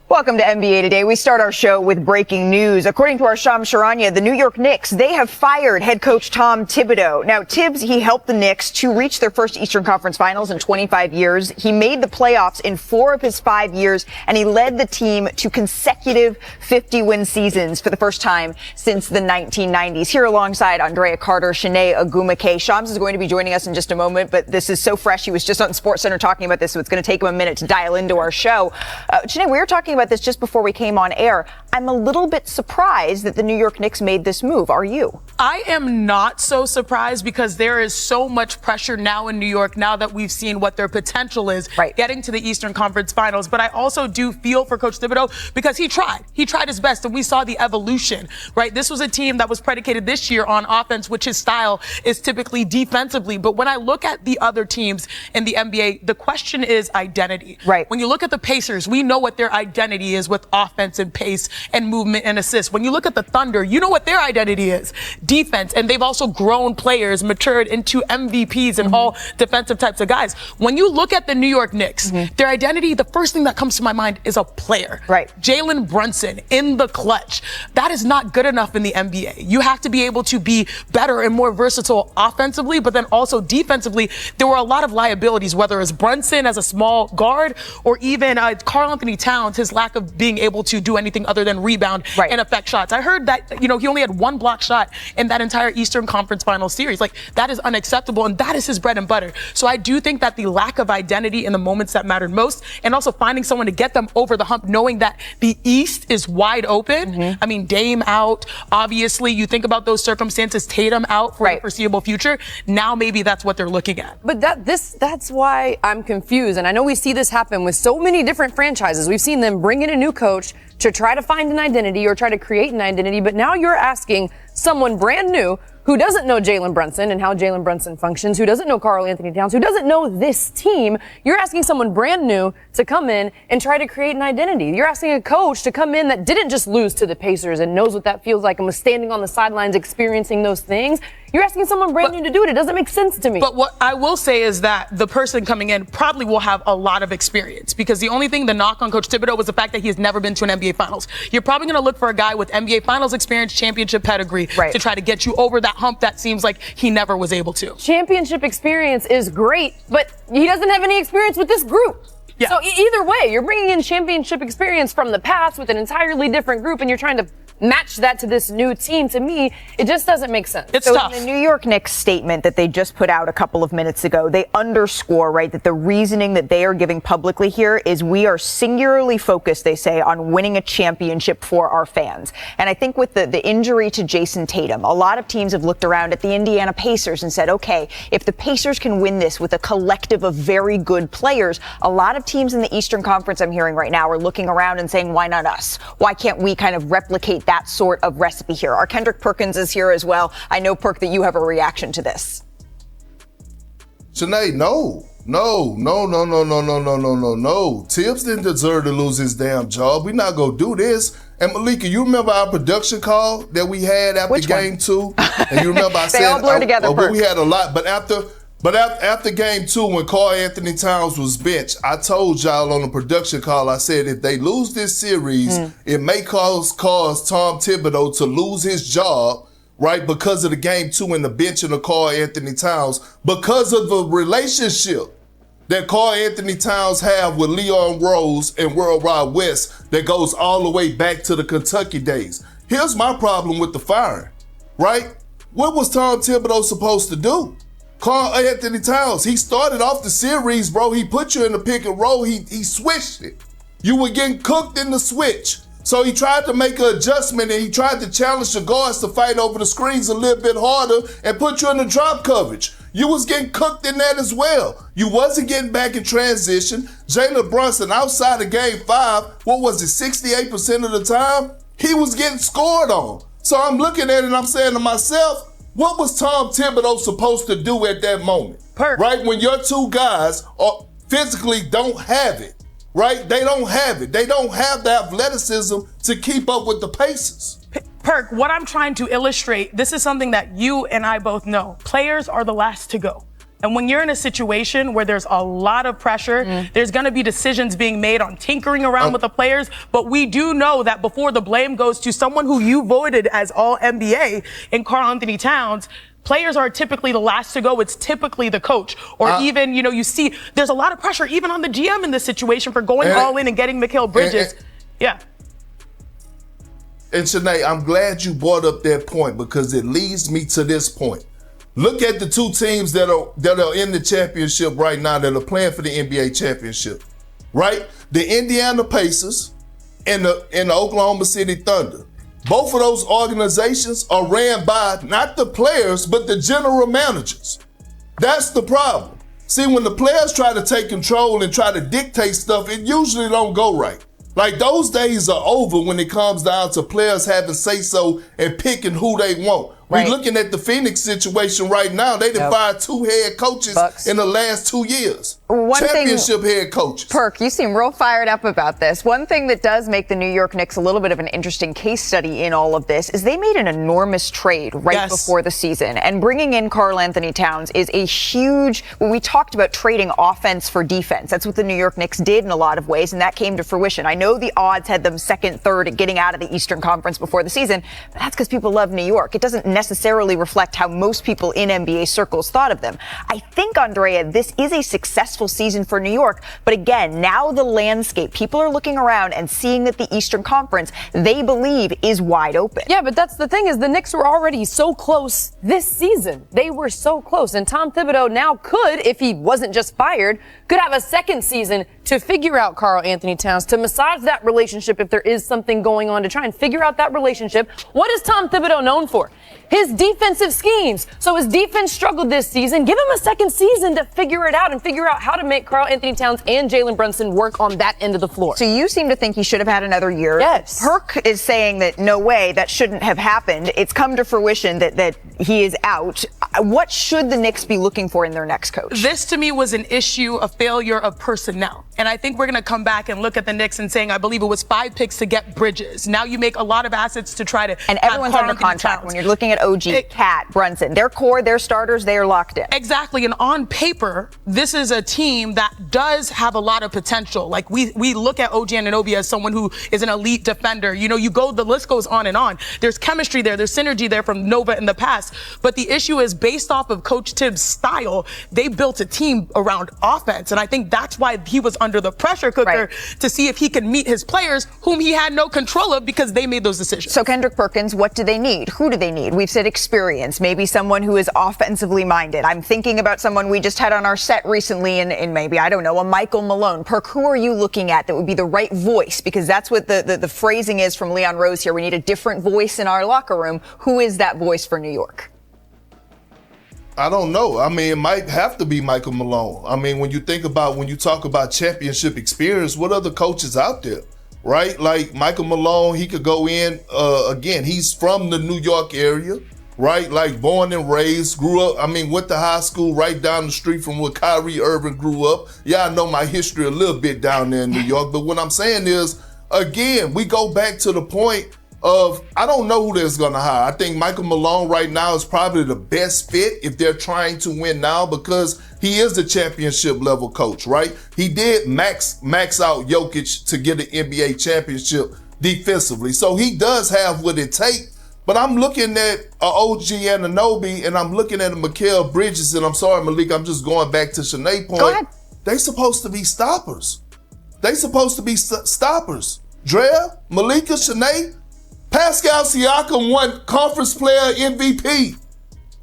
Welcome to NBA Today. We start our show with breaking news. According to our Shams Charania, the New York Knicks, they have fired head coach Tom Thibodeau. Now, Tibbs, he helped the Knicks to reach their first Eastern Conference Finals in 25 years. He made the playoffs in 4 of his 5 years, and he led the team to consecutive 50-win seasons for the first time since the 1990s. Here alongside Andrea Carter, Shanae Ogumake. Shams is going to be joining us in just a moment, but this is so fresh. He was just on SportsCenter talking about this, so it's going to take him a minute to dial into our show. Shanae, we were talking about this just before we came on air. I'm a little bit surprised that the New York Knicks made this move. Are you? I am not so surprised because there is so much pressure now in New York now that we've seen what their potential is getting to the Eastern Conference Finals. But I also do feel for Coach Thibodeau because he tried his best, and we saw the evolution, right? This was a team that was predicated this year on offense, which his style is typically defensively. But when I look at the other teams in the NBA, the question is identity. Right. When you look at the Pacers, we know what their identity is with offense and pace and movement and assists. When you look at the Thunder, you know what their identity is, defense. And they've also grown players, matured into MVPs and all defensive types of guys. When you look at the New York Knicks, their identity, the first thing that comes to my mind is a player. Right. Jalen Brunson in the clutch. That is not good enough in the NBA. You have to be able to be better and more versatile offensively, but then also defensively. There were a lot of liabilities, whether it's Brunson as a small guard or even Karl Anthony Towns, his lack of being able to do anything other than rebound and affect shots. I heard that, he only had 1 block shot in that entire Eastern Conference Finals series. Like, that is unacceptable, and that is his bread and butter. So I do think that the lack of identity in the moments that mattered most, and also finding someone to get them over the hump, knowing that the East is wide open. I mean, Dame out, obviously. You think about those circumstances, Tatum out for the foreseeable future. Now maybe that's what they're looking at. But that's why I'm confused. And I know we see this happen with so many different franchises. We've seen them bring in a new coach to try to find an identity or try to create an identity. But now you're asking someone brand new who doesn't know Jalen Brunson and how Jalen Brunson functions, who doesn't know Karl Anthony Towns, who doesn't know this team. You're asking someone brand new to come in and try to create an identity. You're asking a coach to come in that didn't just lose to the Pacers and knows what that feels like and was standing on the sidelines experiencing those things. You're asking someone brand new to do it. It doesn't make sense to me. But what I will say is that the person coming in probably will have a lot of experience, because the only thing the knock on Coach Thibodeau was the fact that he has never been to an NBA Finals. You're probably going to look for a guy with NBA Finals experience, championship pedigree to try to get you over that hump that seems like he never was able to. Championship experience is great, but he doesn't have any experience with this group. Yeah. So either way, you're bringing in championship experience from the past with an entirely different group, and you're trying to match that to this new team. To me, it just doesn't make sense. It's so tough. In the New York Knicks statement that they just put out a couple of minutes ago, they underscore, that the reasoning that they are giving publicly here is we are singularly focused, they say, on winning a championship for our fans. And I think with the injury to Jason Tatum, a lot of teams have looked around at the Indiana Pacers and said, okay, if the Pacers can win this with a collective of very good players, a lot of teams in the Eastern Conference I'm hearing right now are looking around and saying, why not us? Why can't we kind of replicate that sort of recipe here? Our Kendrick Perkins is here as well. I know, Perk, that you have a reaction to this. Shanae, no. Tibbs didn't deserve to lose his damn job. We're not going to do this. And Malika, you remember our production call that we had after game 2? And you remember I they said all blur together, we had a lot, but after game 2, when Karl Anthony Towns was benched, I told y'all on the production call, I said if they lose this series, it may cause Tom Thibodeau to lose his job, because of the game 2 and the benching of Karl Anthony Towns, because of the relationship that Karl Anthony Towns have with Leon Rose and Worldwide West that goes all the way back to the Kentucky days. Here's my problem with the firing, What was Tom Thibodeau supposed to do? Karl Anthony Towns, he started off the series, bro. He put you in the pick and roll. He switched it. You were getting cooked in the switch. So he tried to make an adjustment, and he tried to challenge the guards to fight over the screens a little bit harder and put you in the drop coverage. You was getting cooked in that as well. You wasn't getting back in transition. Jalen Brunson, outside of game 5, 68% of the time, he was getting scored on. So I'm looking at it and I'm saying to myself, what was Tom Thibodeau supposed to do at that moment? When your two guys physically don't have it, They don't have it. They don't have the athleticism to keep up with the paces. Perk, what I'm trying to illustrate, this is something that you and I both know. Players are the last to go. And when you're in a situation where there's a lot of pressure, there's going to be decisions being made on tinkering around with the players. But we do know that before the blame goes to someone who you voted as all NBA in Karl Anthony Towns, players are typically the last to go. It's typically the coach. Or even, you see there's a lot of pressure even on the GM in this situation for going all in and getting Mikal Bridges. And Shanae, I'm glad you brought up that point because it leads me to this point. Look at the two teams that are in the championship right now that are playing for the NBA championship, right? The Indiana Pacers and the Oklahoma City Thunder. Both of those organizations are ran by not the players, but the general managers. That's the problem. See, when the players try to take control and try to dictate stuff, it usually don't go right. Like, those days are over when it comes down to players having say-so and picking who they want. Right. We're looking at the Phoenix situation right now. They fired 2 head coaches in the last 2 years. Championship head coaches. Perk, you seem real fired up about this. One thing that does make the New York Knicks a little bit of an interesting case study in all of this is they made an enormous trade right before the season. And bringing in Karl Anthony Towns is a huge, when we talked about trading offense for defense, that's what the New York Knicks did in a lot of ways, and that came to fruition. I know the odds had them second, third at getting out of the Eastern Conference before the season, but that's because people love New York. It doesn't necessarily reflect how most people in NBA circles thought of them. I think, Andrea, this is a successful season for New York, but again, now the landscape, people are looking around and seeing that the Eastern Conference, they believe, is wide open. Yeah, but that's the thing is the Knicks were already so close this season. They were so close, and Tom Thibodeau now could, if he wasn't just fired, could have a second season to figure out Karl Anthony Towns, to massage that relationship if there is something going on, to try and figure out that relationship. What is Tom Thibodeau known for? His defensive schemes. So his defense struggled this season. Give him a second season to figure it out and figure out how to make Karl Anthony Towns and Jalen Brunson work on that end of the floor. So you seem to think he should have had another year. Yes. Perk is saying that no way, that shouldn't have happened. It's come to fruition that he is out. What should the Knicks be looking for in their next coach? This to me was an issue, a failure of personnel. And I think we're going to come back and look at the Knicks and saying, I believe it was 5 picks to get Bridges. Now you make a lot of assets to try to and everyone's under contract. When you're looking at OG, Cat, Brunson, their core, their starters, they are locked in. Exactly. And on paper, this is a team that does have a lot of potential. Like we look at OG Anunoby as someone who is an elite defender. The list goes on and on. There's chemistry there. There's synergy there from Nova in the past. But the issue is based off of Coach Tibbs' style, they built a team around offense. And I think that's why he was under the pressure cooker to see if he could meet his players whom he had no control of because they made those decisions. So Kendrick Perkins, what do they need? Who do they need? We've said experience, maybe someone who is offensively minded. I'm thinking about someone we just had on our set recently in maybe, I don't know, a Michael Malone. Perk, who are you looking at that would be the right voice? Because that's what the phrasing is from Leon Rose here. We need a different voice in our locker room. Who is that voice for New York? I don't know. I mean, it might have to be Michael Malone. I mean, when you talk about championship experience, what other coaches out there, right? Like Michael Malone, he could go in, again, he's from the New York area, right? Like born and raised, went to high school right down the street from where Kyrie Irving grew up. Yeah, I know my history a little bit down there in New York, but what I'm saying is, again, we go back to the point of, I don't know who they're going to hire. I think Michael Malone right now is probably the best fit if they're trying to win now because he is a championship level coach, right? He did max out Jokic to get an NBA championship defensively. So he does have what it takes. But I'm looking at OG Anunoby and I'm looking at Mikal Bridges, and I'm sorry, Malik, I'm just going back to Shanae's point. Go ahead. They supposed to be stoppers. Drea, Malika, Shanae, Pascal Siakam won Conference Player MVP.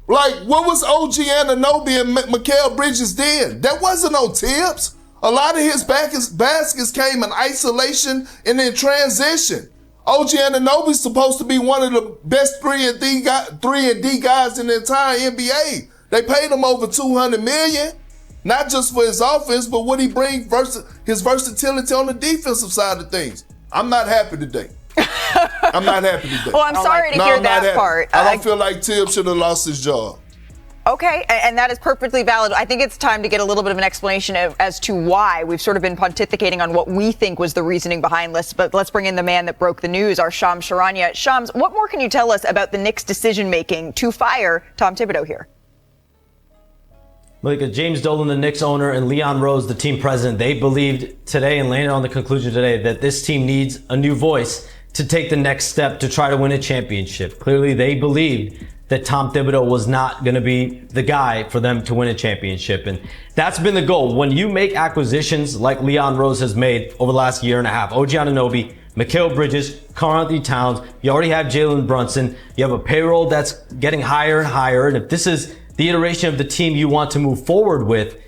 Like, what was OG Anunoby and Mikal Bridges then? That wasn't on Tibbs. A lot of his baskets came in isolation and in transition. OG Anunoby's supposed to be one of the best 3-and-D guys in the entire NBA. They paid him over $200 million, not just for his offense, but what he brings his versatility on the defensive side of things. I'm not happy today. Well, I'm sorry to hear that part. I don't feel like Tibbs should have lost his job. Okay, and that is perfectly valid. I think it's time to get a little bit of an explanation as to why. We've sort of been pontificating on what we think was the reasoning behind this, but let's bring in the man that broke the news, our Shams Charania. Shams, what more can you tell us about the Knicks' decision-making to fire Tom Thibodeau here? Malika, James Dolan, the Knicks owner, and Leon Rose, the team president, they believed today and landed on the conclusion today that this team needs a new voice to take the next step to try to win a championship. Clearly, they believed that Tom Thibodeau was not going to be the guy for them to win a championship. And that's been the goal. When you make acquisitions like Leon Rose has made over the last year and a half, OG Anunoby, Mikal Bridges, Karl-Anthony Towns, you already have Jalen Brunson, you have a payroll that's getting higher and higher. And if this is the iteration of the team you want to move forward with,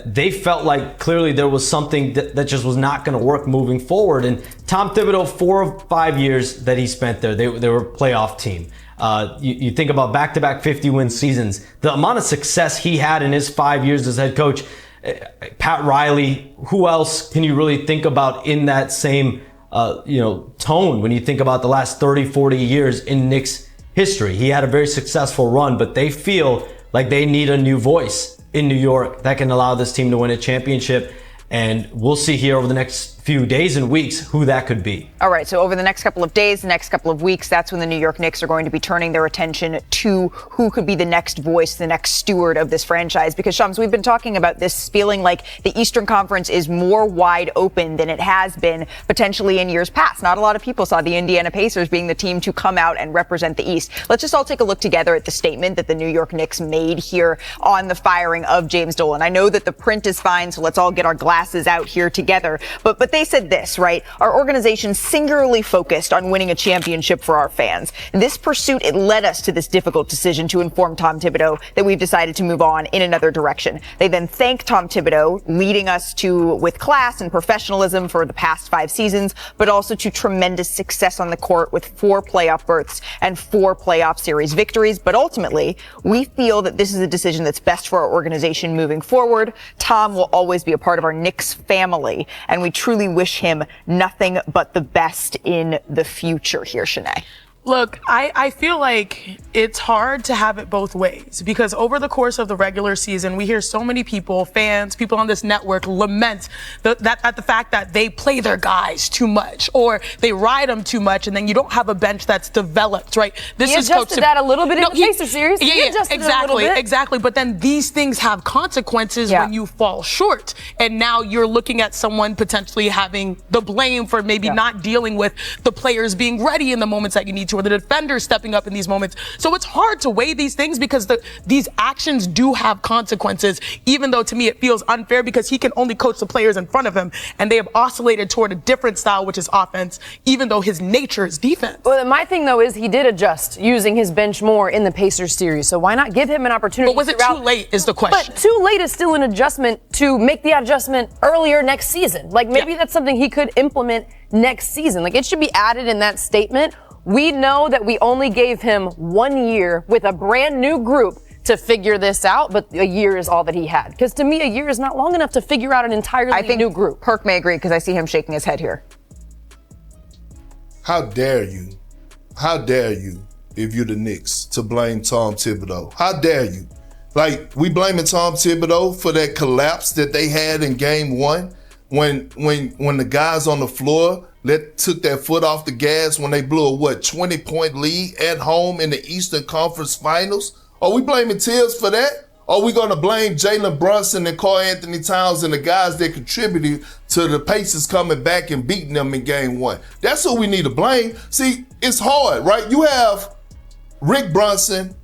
they felt like clearly there was something that just was not going to work moving forward. And Tom Thibodeau, 4 of 5 years that he spent there, they were a playoff team. You think about back-to-back 50-win seasons, the amount of success he had in his 5 years as head coach. Pat Riley, who else can you really think about in that same tone when you think about the last 30, 40 years in Knicks history? He had a very successful run, but they feel like they need a new voice in New York that can allow this team to win a championship. And we'll see here over the next few days and weeks who that could be. All right, so over the next couple of days, the next couple of weeks, that's when the New York Knicks are going to be turning their attention to who could be the next voice, the next steward of this franchise. Because, Shams, we've been talking about this feeling like the Eastern Conference is more wide open than it has been potentially in years past. Not a lot of people saw the Indiana Pacers being the team to come out and represent the East. Let's just all take a look together at the statement that the New York Knicks made here on the firing of James Dolan. I know that the print is fine, so let's all get our glasses out here together. But they said this, right? Our organization singularly focused on winning a championship for our fans. This pursuit, it led us to this difficult decision to inform Tom Thibodeau that we've decided to move on in another direction. They then thanked Tom Thibodeau, leading us with class and professionalism for the past 5 seasons, but also to tremendous success on the court with 4 playoff berths and 4 playoff series victories. But ultimately, we feel that this is a decision that's best for our organization moving forward. Tom will always be a part of our Knicks family, and we truly wish him nothing but the best in the future here, Shanae. Look, I feel like it's hard to have it both ways because over the course of the regular season, we hear so many people, fans, people on this network lament at the fact that they play their guys too much or they ride them too much, and then you don't have a bench that's developed, right? He adjusted that a little bit in the Pacers series. Yeah, exactly. But then these things have consequences when you fall short, and now you're looking at someone potentially having the blame for maybe not dealing with the players being ready in the moments that you need to, or the defender stepping up in these moments. So it's hard to weigh these things because these actions do have consequences, even though to me it feels unfair because he can only coach the players in front of him, and they have oscillated toward a different style, which is offense, even though his nature is defense. Well, my thing, though, is he did adjust using his bench more in the Pacers series, so why not give him an opportunity? But was it too late is the question. But too late is still an adjustment to make the adjustment earlier next season. Like, maybe that's something he could implement next season. Like, it should be added in that statement. We know that we only gave him 1 year with a brand new group to figure this out, but a year is all that he had. Because to me, a year is not long enough to figure out an entirely new group. Perk may agree because I see him shaking his head here. How dare you? How dare you, if you're the Knicks, to blame Tom Thibodeau? How dare you? Like, we blaming Tom Thibodeau for that collapse that they had in game 1 when the guys on the floor took their foot off the gas when they blew a 20-point lead at home in the Eastern Conference Finals? Are we blaming Tibbs for that? Are we going to blame Jalen Brunson and Karl-Anthony Towns and the guys that contributed to the Pacers coming back and beating them in game 1? That's who we need to blame. See, it's hard, right? You have Rick Brunson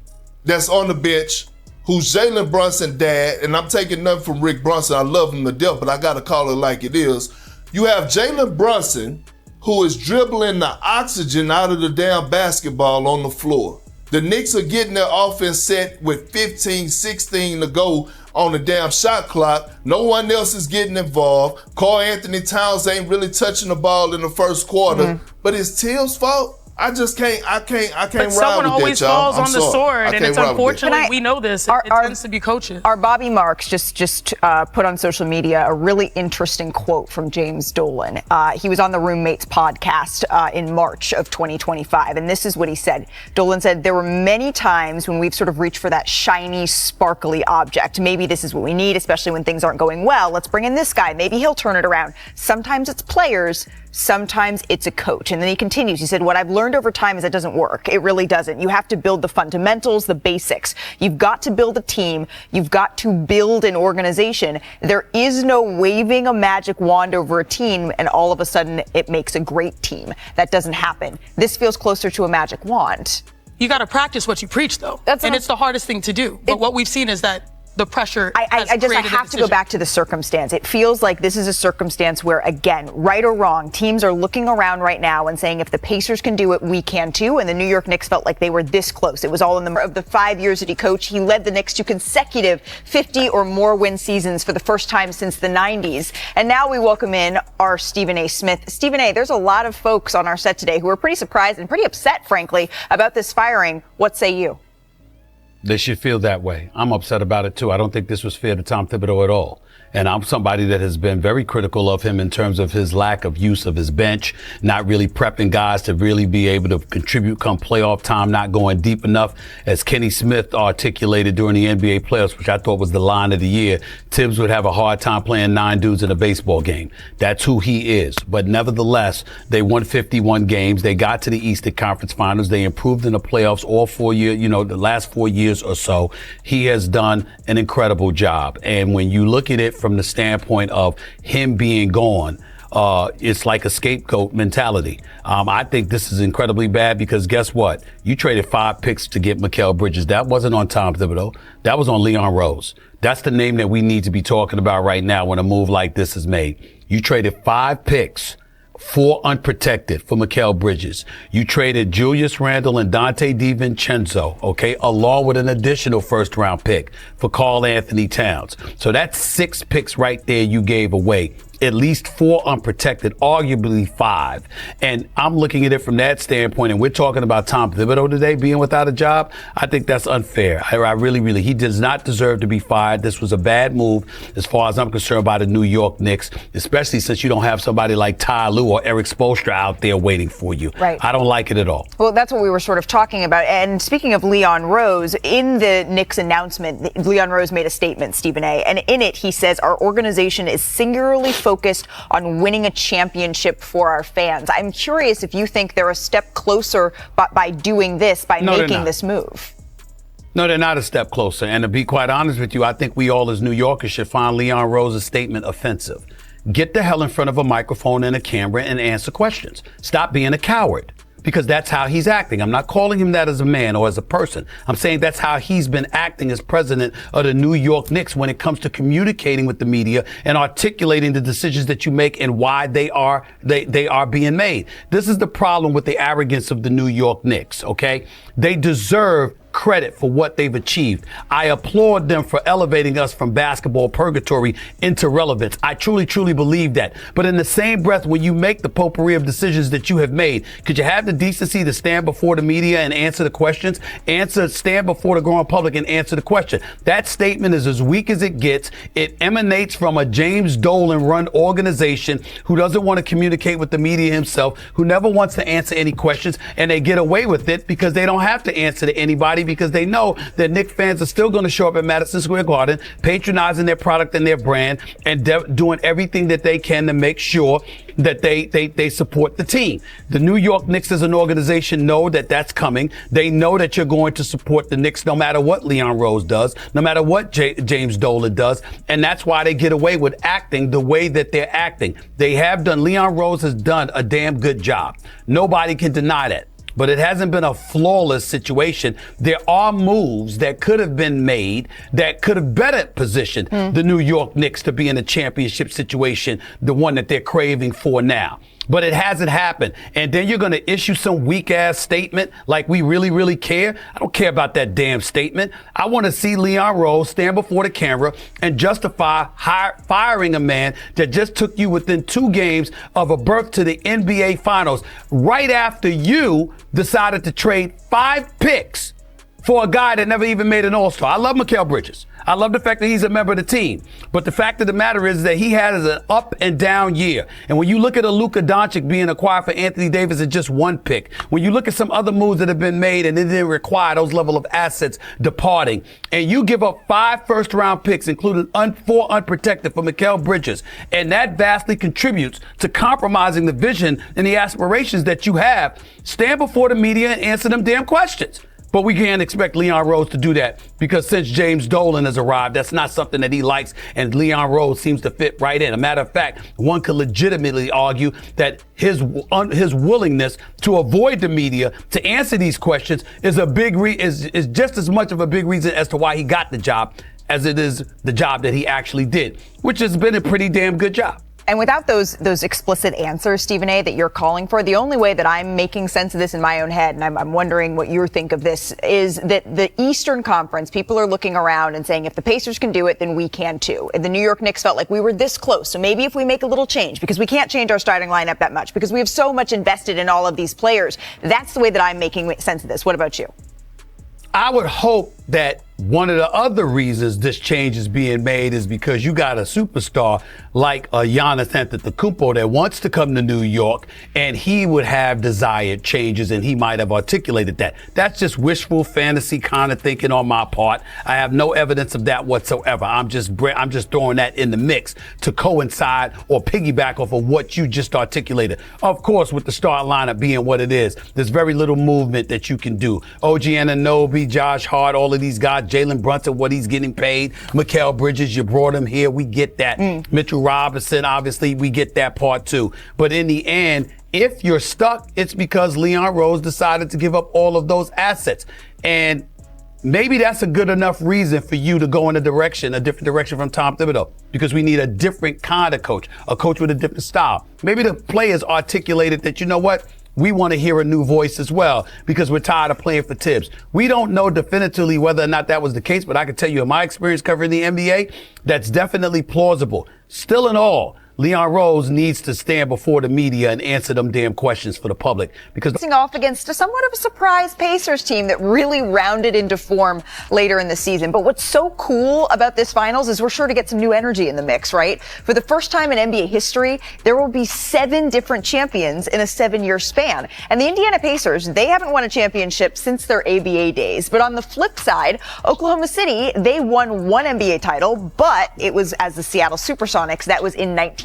that's on the bench, who's Jalen Brunson's dad, and I'm taking nothing from Rick Brunson. I love him to death, but I got to call it like it is. You have Jalen Brunson, who is dribbling the oxygen out of the damn basketball on the floor. The Knicks are getting their offense set with 15, 16 to go on the damn shot clock. No one else is getting involved. Karl-Anthony Towns ain't really touching the ball in the first quarter. But it's Tibbs' fault. I can't ride with that, y'all. Someone always falls on the sword, and it's unfortunately, we know this. It tends to be coaches. Our Bobby Marks just put on social media a really interesting quote from James Dolan. He was on the Roommates podcast in March of 2025, and this is what he said. Dolan said, "There were many times when we've sort of reached for that shiny, sparkly object. Maybe this is what we need, especially when things aren't going well. Let's bring in this guy. Maybe he'll turn it around. Sometimes it's players. sometimes it's a coach. And then he continues. He said, what I've learned over time is it doesn't work. It really doesn't. You have to build the fundamentals, the basics. You've got to build a team. You've got to build an organization. There is no waving a magic wand over a team and all of a sudden it makes a great team. That doesn't happen. This feels closer to a magic wand. You got to practice what you preach, though. And it's the hardest thing to do. But what we've seen is that the pressure I have to go back to the circumstance. It feels like this is a circumstance where, again, right or wrong, teams are looking around right now and saying if the Pacers can do it, we can too. And the New York Knicks felt like they were this close. It was all in the 5 years that he coached. He led the Knicks to consecutive 50 or more win seasons for the first time since the 90s. And now we welcome in our Stephen A. Smith. Stephen A., there's a lot of folks on our set today who are pretty surprised and pretty upset, frankly, about this firing. What say you? They should feel that way. I'm upset about it too. I don't think this was fair to Tom Thibodeau at all. And I'm somebody that has been very critical of him in terms of his lack of use of his bench, not really prepping guys to really be able to contribute come playoff time, not going deep enough. As Kenny Smith articulated during the NBA playoffs, which I thought was the line of the year, Tibbs would have a hard time playing 9 dudes in a baseball game. That's who he is. But nevertheless, they won 51 games. They got to the Eastern Conference Finals. They improved in the playoffs all 4 years, the last 4 years or so. He has done an incredible job. And when you look at it from the standpoint of him being gone, it's like a scapegoat mentality. I think this is incredibly bad because guess what? You traded 5 picks to get Mikal Bridges. That wasn't on Tom Thibodeau. That was on Leon Rose. That's the name that we need to be talking about right now when a move like this is made. You traded 5 picks, 4 unprotected for Mikal Bridges. You traded Julius Randle and Dante DiVincenzo, okay, along with an additional first-round pick for Karl Anthony Towns. So that's 6 picks right there you gave away. At least 4 unprotected, arguably 5. And I'm looking at it from that standpoint, and we're talking about Tom Thibodeau today being without a job. I think that's unfair. I really, he does not deserve to be fired. This was a bad move as far as I'm concerned by the New York Knicks, especially since you don't have somebody like Ty Lue or Eric Spoelstra out there waiting for you. Right. I don't like it at all. Well, that's what we were sort of talking about. And speaking of Leon Rose, in the Knicks announcement, Leon Rose made a statement, Stephen A., and in it he says, our organization is singularly focused on winning a championship for our fans. I'm curious if you think they're a step closer by doing this, by making this move. No, they're not a step closer. And to be quite honest with you, I think we all as New Yorkers should find Leon Rose's statement offensive. Get the hell in front of a microphone and a camera and answer questions. Stop being a coward. Because that's how he's acting. I'm not calling him that as a man or as a person. I'm saying that's how he's been acting as president of the New York Knicks when it comes to communicating with the media and articulating the decisions that you make and why they are being made. This is the problem with the arrogance of the New York Knicks, okay? They deserve credit for what they've achieved. I applaud them for elevating us from basketball purgatory into relevance. I truly believe that. But in the same breath, when you make the potpourri of decisions that you have made, could you have the decency to stand before the media and answer the questions? Stand before the growing public and answer the question. That statement is as weak as it gets. It emanates from a James Dolan-run organization who doesn't want to communicate with the media himself, who never wants to answer any questions, and they get away with it because they don't have to answer to anybody because they know that Knicks fans are still going to show up at Madison Square Garden, patronizing their product and their brand and doing everything that they can to make sure that they support the team. The New York Knicks as an organization know that that's coming. They know that you're going to support the Knicks no matter what Leon Rose does, no matter what James Dolan does. And that's why they get away with acting the way that they're acting. Leon Rose has done a damn good job. Nobody can deny that. But it hasn't been a flawless situation. There are moves that could have been made that could have better positioned the New York Knicks to be in a championship situation, the one that they're craving for now. But it hasn't happened. And then you're going to issue some weak-ass statement like we really care. I don't care about that damn statement. I want to see Leon Rose stand before the camera and justify firing a man that just took you within 2 games of a berth to the NBA Finals right after you decided to trade 5 picks for a guy that never even made an All-Star. I love Mikal Bridges. I love the fact that he's a member of the team. But the fact of the matter is that he has an up and down year. And when you look at a Luka Doncic being acquired for Anthony Davis at just one pick, when you look at some other moves that have been made and it didn't require those level of assets departing, and you give up 5 first-round picks, including 4 unprotected for Mikal Bridges, and that vastly contributes to compromising the vision and the aspirations that you have, stand before the media and answer them damn questions. But we can't expect Leon Rose to do that because since James Dolan has arrived, that's not something that he likes, and Leon Rose seems to fit right in. A matter of fact, one could legitimately argue that his willingness to avoid the media to answer these questions is is just as much of a big reason as to why he got the job as it is the job that he actually did, which has been a pretty damn good job. And without those explicit answers, Stephen A., that you're calling for, the only way that I'm making sense of this in my own head, and I'm wondering what you think of this, is that the Eastern Conference, people are looking around and saying, if the Pacers can do it, then we can too. And the New York Knicks felt like we were this close. So maybe if we make a little change, because we can't change our starting lineup that much, because we have so much invested in all of these players. That's the way that I'm making sense of this. What about you? I would hope that one of the other reasons this change is being made is because you got a superstar like Giannis Antetokounmpo that wants to come to New York, and he would have desired changes, and he might have articulated that. That's just wishful fantasy kind of thinking on my part. I have no evidence of that whatsoever. I'm just throwing that in the mix to coincide or piggyback off of what you just articulated. Of course, with the start lineup being what it is, there's very little movement that you can do. OG Anunoby, Josh Hart, all of these guys, Jalen Brunson, what he's getting paid. Mikal Bridges, you brought him here. We get that. Mitchell Robinson, obviously, we get that part too. But in the end, if you're stuck, it's because Leon Rose decided to give up all of those assets. And maybe that's a good enough reason for you to go in a different direction from Tom Thibodeau, because we need a different kind of coach, a coach with a different style. Maybe the players articulated that, you know what? We want to hear a new voice as well because we're tired of playing for Tibbs. We don't know definitively whether or not that was the case, but I can tell you in my experience covering the NBA, that's definitely plausible. Still in all, Leon Rose needs to stand before the media and answer them damn questions for the public, because off against a somewhat of a surprise Pacers team that really rounded into form later in the season. But what's so cool about this finals is we're sure to get some new energy in the mix, right? For the first time in NBA history, there will be 7 different champions in a 7-year span. And the Indiana Pacers, they haven't won a championship since their ABA days. But on the flip side, Oklahoma City, they won 1 NBA title, but it was as the Seattle Supersonics. That was in 1979.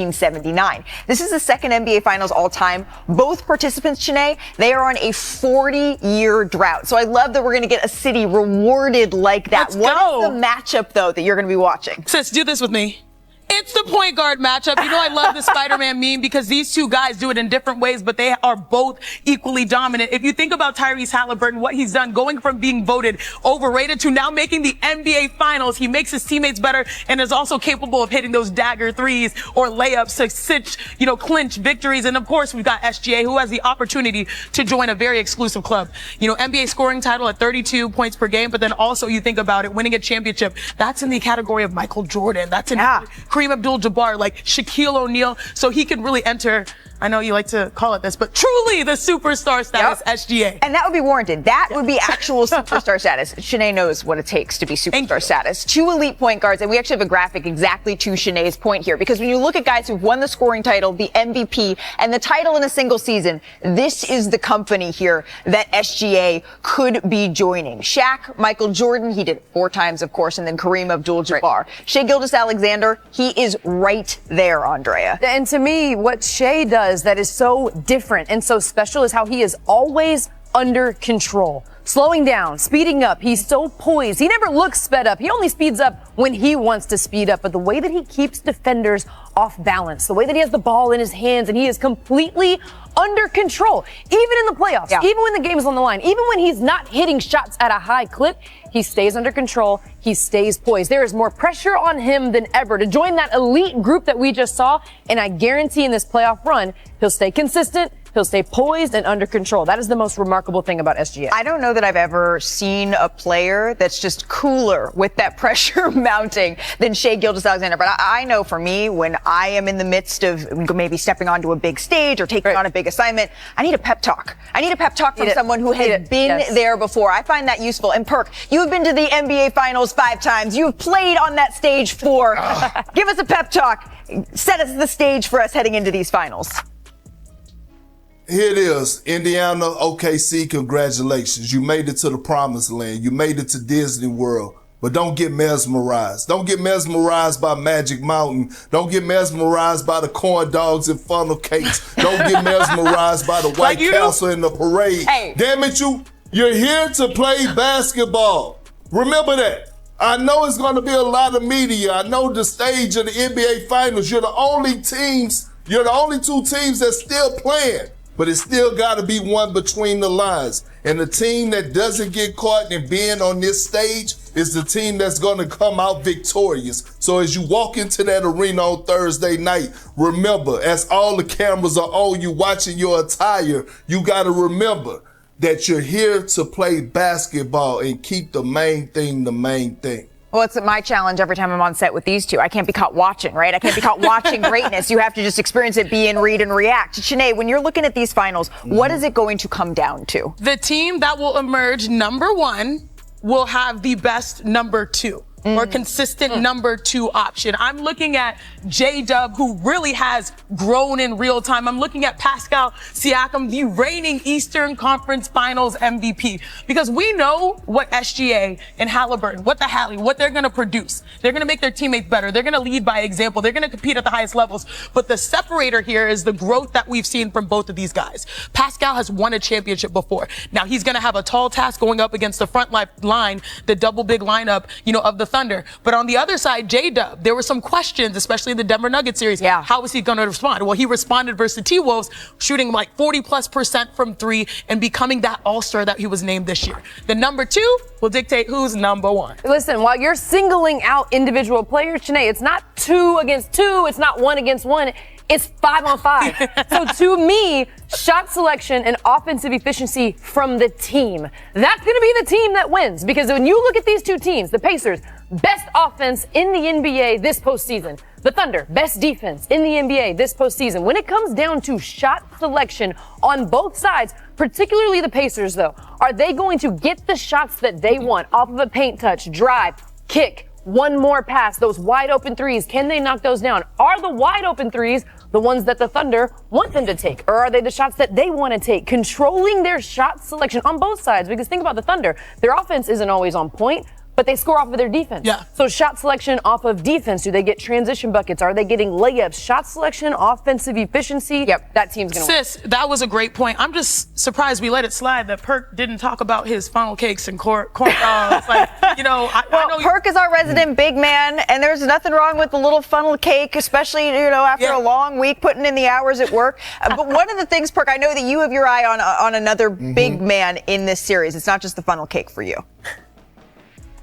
This is the second NBA Finals all time. Both participants, Shanae, they are on a 40-year drought. So I love that we're going to get a city rewarded like that. Let's What go. is the matchup, though, that you're going to be watching? Sis, do this with me. It's the point guard matchup. You know, I love the Spider-Man meme because these two guys do it in different ways, but they are both equally dominant. If you think about Tyrese Halliburton, what he's done, going from being voted overrated to now making the NBA Finals, he makes his teammates better and is also capable of hitting those dagger threes or layups to clinch victories. And of course, we've got SGA, who has the opportunity to join a very exclusive club. You know, NBA scoring title at 32 points per game, but then also you think about it, winning a championship, that's in the category of Michael Jordan. That's in Kareem Abdul-Jabbar, like Shaquille O'Neal. So he could really enter, I know you like to call it this, but truly the superstar status, SGA. And that would be warranted. That would be actual superstar status. Shanae knows what it takes to be superstar status. 2 elite point guards, and we actually have a graphic exactly to Shanae's point here, because when you look at guys who've won the scoring title, the MVP, and the title in a single season, this is the company here that SGA could be joining. Shaq, Michael Jordan, he did it 4 times, of course, and then Kareem Abdul-Jabbar. Shai Gilgeous-Alexander, he is right there, Andrea. And to me, what Shai does that is so different and so special is how he is always under control. Slowing down, speeding up. He's so poised. He never looks sped up. He only speeds up when he wants to speed up. But the way that he keeps defenders off balance, the way that he has the ball in his hands, and he is completely under control, even in the playoffs, even when the game is on the line, even when he's not hitting shots at a high clip, he stays under control. He stays poised. There is more pressure on him than ever to join that elite group that we just saw. And I guarantee in this playoff run, he'll stay consistent. He'll stay poised and under control. That is the most remarkable thing about SGA. I don't know that I've ever seen a player that's just cooler with that pressure mounting than Shai Gilgeous-Alexander. But I know for me, when I am in the midst of maybe stepping onto a big stage or taking on a big assignment, I need a pep talk. I need a pep talk from someone who has been there before. I find that useful. And Perk, you have been to the NBA Finals 5 times. You've played on that stage 4. Give us a pep talk. Set us the stage for us heading into these finals. Here it is. Indiana, OKC, congratulations. You made it to the promised land. You made it to Disney World. But don't get mesmerized. Don't get mesmerized by Magic Mountain. Don't get mesmerized by the corn dogs and funnel cakes. Don't get mesmerized by the White Castle and the parade. Hey. Damn it, you're here to play basketball. Remember that. I know it's going to be a lot of media. I know the stage of the NBA Finals. You're the only 2 teams that's still playing. But it's still got to be one between the lines. And the team that doesn't get caught in being on this stage is the team that's going to come out victorious. So as you walk into that arena on Thursday night, remember, as all the cameras are on you watching your attire, you got to remember that you're here to play basketball and keep the main thing the main thing. Well, it's my challenge every time I'm on set with these two. I can't be caught watching, right? I can't be caught watching greatness. You have to just experience it, be in, read, and react. Shanae, when you're looking at these finals, what is it going to come down to? The team that will emerge number 1 will have the best number 2. Or consistent number 2 option. I'm looking at J-Dub, who really has grown in real time. I'm looking at Pascal Siakam, the reigning Eastern Conference Finals MVP. Because we know what SGA and Halliburton, what they're going to produce. They're going to make their teammates better. They're going to lead by example. They're going to compete at the highest levels. But the separator here is the growth that we've seen from both of these guys. Pascal has won a championship before. Now he's going to have a tall task going up against the front line, the double big lineup, of the Thunder. But on the other side, J-Dub, there were some questions, especially in the Denver Nuggets series. Yeah. How was he going to respond? Well, he responded versus the T-Wolves, shooting like 40+% from 3 and becoming that all-star that he was named this year. The number 2 will dictate who's number 1. Listen, while you're singling out individual players, Shanae, it's not 2 against 2. It's not 1 against 1. It's 5 on 5. So to me, shot selection and offensive efficiency from the team. That's going to be the team that wins. Because when you look at these 2 teams, the Pacers, best offense in the NBA this postseason. The Thunder, best defense in the NBA this postseason. When it comes down to shot selection on both sides, particularly the Pacers though, are they going to get the shots that they want off of a paint touch, drive, kick, one more pass, those wide open threes? Can they knock those down? Are the wide open threes the ones that the Thunder want them to take? Or are they the shots that they want to take? Controlling their shot selection on both sides. Because think about the Thunder. Their offense isn't always on point, but they score off of their defense. Yeah. So shot selection off of defense. Do they get transition buckets? Are they getting layups? Shot selection, offensive efficiency. Yep. That team's going to win. Sis, that was a great point. I'm just surprised we let it slide that Perk didn't talk about his funnel cakes and corn dogs. I know Perk is our resident big man, and there's nothing wrong with the little funnel cake, especially, after a long week putting in the hours at work. But one of the things, Perk, I know that you have your eye on another big man in this series. It's not just the funnel cake for you.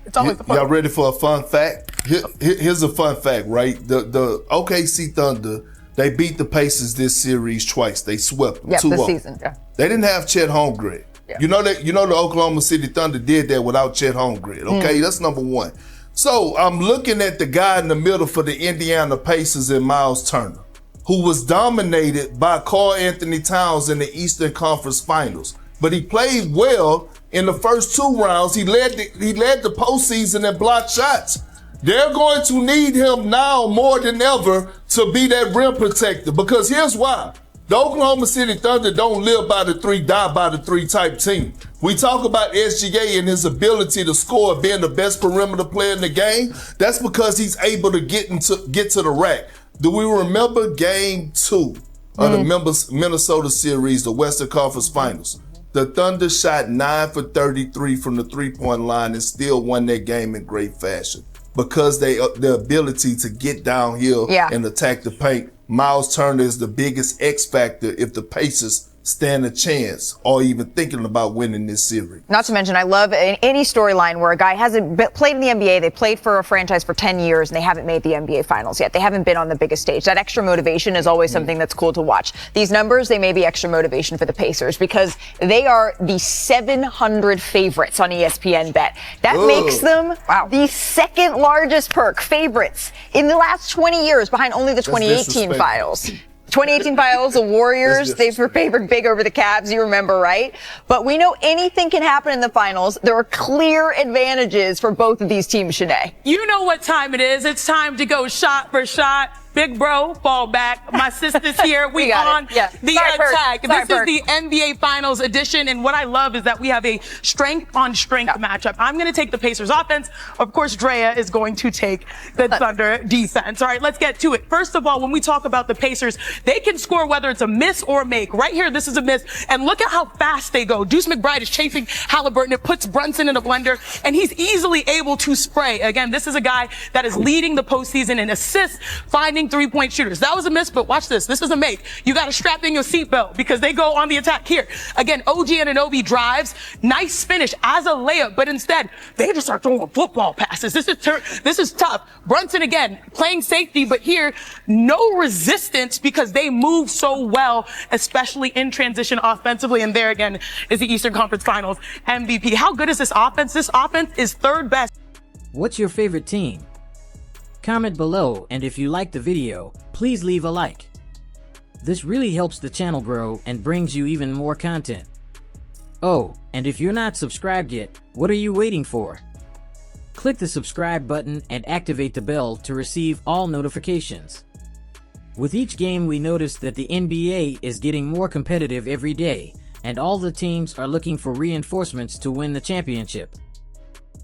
It's always the fun. Y'all ready for a fun fact? Here's a fun fact, right? The OKC Thunder, they beat the Pacers this series twice. They swept them 2-0. This season. Yeah. They didn't have Chet Holmgren. Yeah. You know the Oklahoma City Thunder did that without Chet Holmgren. Okay, that's number 1. So I'm looking at the guy in the middle for the Indiana Pacers and Miles Turner, who was dominated by Karl Anthony Towns in the Eastern Conference Finals. But he played well in the first 2 rounds. He led the postseason in blocked shots. They're going to need him now more than ever to be that rim protector. Because here's why. The Oklahoma City Thunder don't live by the 3, die by the 3 type team. We talk about SGA and his ability to score, being the best perimeter player in the game. That's because he's able to get to the rack. Do we remember Game 2 of the Minnesota series, the Western Conference Finals? The Thunder shot 9 for 33 from the 3-point line and still won that game in great fashion because their ability to get downhill and attack the paint. Miles Turner is the biggest X factor if the Pacers stand a chance or even thinking about winning this series. Not to mention, I love any storyline where a guy hasn't played in the NBA, they played for a franchise for 10 years, and they haven't made the NBA Finals yet. They haven't been on the biggest stage. That extra motivation is always something that's cool to watch. These numbers, they may be extra motivation for the Pacers because they are the 700 favorites on ESPN Bet. That makes them the second largest favorites in the last 20 years, behind only the 2018 Finals. 2018 Finals, the Warriors, they were favored big over the Cavs, you remember, right? But we know anything can happen in the finals. There are clear advantages for both of these teams, Shanae. You know what time it is. It's time to go shot for shot. Big bro, fall back. My sister's here. We on the attack. This is the NBA Finals edition, and what I love is that we have a strength-on-strength matchup. I'm going to take the Pacers offense. Of course, Drea is going to take the Thunder defense. All right, let's get to it. First of all, when we talk about the Pacers, they can score whether it's a miss or a make. Right here, this is a miss, and look at how fast they go. Deuce McBride is chasing Halliburton. It puts Brunson in a blender, and he's easily able to spray. Again, this is a guy that is leading the postseason in assists, finding three-point shooters. That was a miss, but watch this. This is a make. You got to strap in your seatbelt because they go on the attack here. Again, OG Anunoby drives. Nice finish as a layup, but instead, they just start throwing football passes. This is tough. Brunson, again, playing safety, but here, no resistance because they move so well, especially in transition offensively. And there again is the Eastern Conference Finals MVP. How good is this offense? This offense is third best. What's your favorite team? Comment below, and if you liked the video, please leave a like. This really helps the channel grow and brings you even more content. Oh, and if you're not subscribed yet, what are you waiting for? Click the subscribe button and activate the bell to receive all notifications. With each game, we notice that the NBA is getting more competitive every day, and all the teams are looking for reinforcements to win the championship.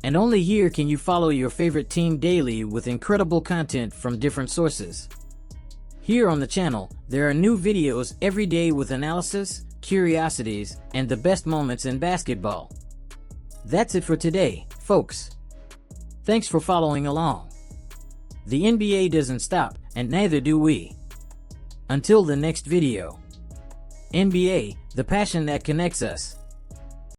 And only here can you follow your favorite team daily with incredible content from different sources. Here on the channel, there are new videos every day with analysis, curiosities, and the best moments in basketball. That's it for today, folks. Thanks for following along. The NBA doesn't stop, and neither do we. Until the next video. NBA, the passion that connects us.